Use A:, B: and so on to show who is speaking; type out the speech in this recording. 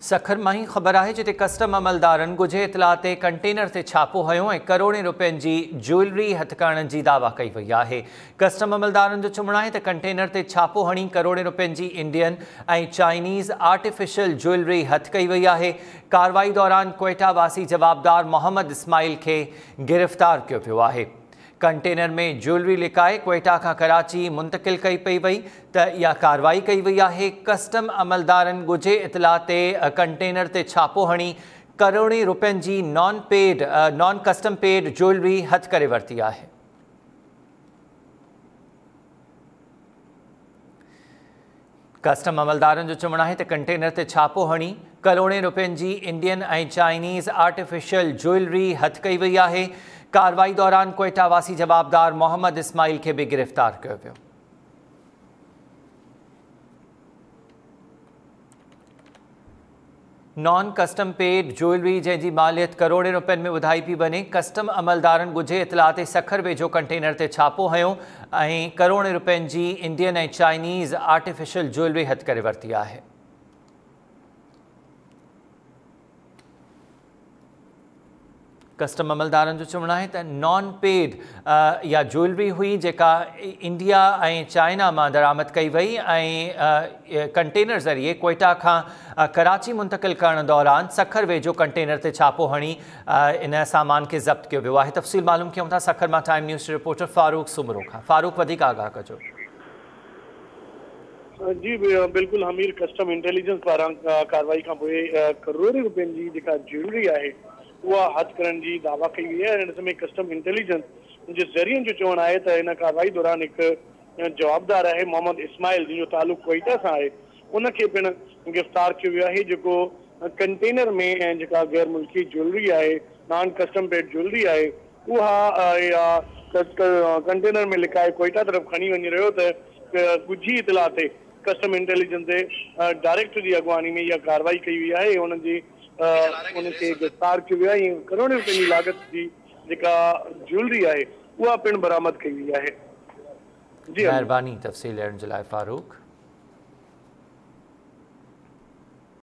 A: सखर मां ही ख़बर है जिते कस्टम अमलदारन गुझे इतला ते कंटेनर ते छापो हयो ऐं करोड़ें रुपयनि जी ज्वेलरी हथ करण जी दावा कई वई आहे। कस्टम अमलदारन जो चवणु आहे त कंटेनर ते छापो हणी करोड़ें रुपयनि जी इंडियन ऐं चाइनीज़ आर्टिफिशियल ज्वेलरी हथ कई वई आहे। कार्रवाई दौरान क्वेटा वासी जवाबदार मोहम्मद इस्माइल खे गिरफ़्तार कियो वियो आहे। कंटेनर में ज्वेलरी लिकाए क्वेटा का कराची मुंतकिल कई पई वई त इहा कार्रवाई कई वई आहे। कस्टम अमलदारन गुझे इतला ते कंटेनर ते छापो हणी करोड़ें रुपयनि जी नॉन कस्टम पेड ज्वेलरी हथ करे वरिती आहे। कस्टम अमलदारन जो चवणु आहे त कंटेनर ते छापो हणी करोड़ें रुपयनि जी इंडियन ऐं चाइनीज़ आर्टिफिशियल ज्वेलरी हथ कई वई आहे। कार्रवाई दौरान क्वेटा वासी जवाबदार मोहम्मद इस्माइल के भी गिरफ्तार किया वियो। नॉन कस्टम पेड ज्वेलरी जैसी मालियत करोड़ें रुपयनि में बुधाई पी बने। कस्टम अमलदारन गुझे इतला ते सखर वेझो कंटेनर ते छापो हयो ऐं करोड़ें रुपयनि जी इंडियन ऐं चाइनीज़ आर्टिफिशियल ज्वेलरी हथ करे वरिती आहे। कस्टम अमलदारन जो चवणु आहे त नॉन पेड या ज्वेलरी हुई जेका इंडिया ऐं चाइना मां दरामद कई वई ऐं कंटेनर ज़रिए क्वेटा खां कराची मुंतकिल करण दौरान सखर वेझो कंटेनर ते छापो हणी इन सामान के ज़ब्त कियो वियो आहे। तफ़सील मालूम कयूं था सखर मां time news reporter Farooq Soomro खां। फारूक वधीक आगाह कजो।
B: जी बिल्कुल हमीर कस्टम इंटेलिजेंस पारां कार्रवाई खां पोइ करोड़ें रुपयनि जी जेका ज्वेलरी आहे उहा हथ करण जी दावा कई वई आहे। हिन समय कस्टम इंटेलिजेंस जे ज़रिए जो चवणु आहे त हिन कार्रवाई दौरान हिकु जवाबदार आहे मोहम्मद इस्माइल जिन जो तालुक़ क्वेटा सां आहे, उनखे पिणु गिरफ़्तार कियो वियो आहे जेको कंटेनर में ऐं जेका गैर मुल्की ज्वेलरी आहे नॉन कस्टम पेड ज्वेलरी आहे उहा कंटेनर में लिकाए क्वेटा तरफ़ खणी वञी रहियो त ॻुझी इतला ते कस्टम इंटेलिजेंस जे डायरेक्टर जी अॻुवानी में इहा कार्रवाई कई वई आहे। उनखे गिरफ़्तार कियो वियो आहे। करोड़ें रुपयनि जी लागत जी जेका ज्वेलरी आहे उहा पिणु बरामद कई वई आहे। जी
A: महिरबानी तफ़सील ॾियण जे लाइ फारूक।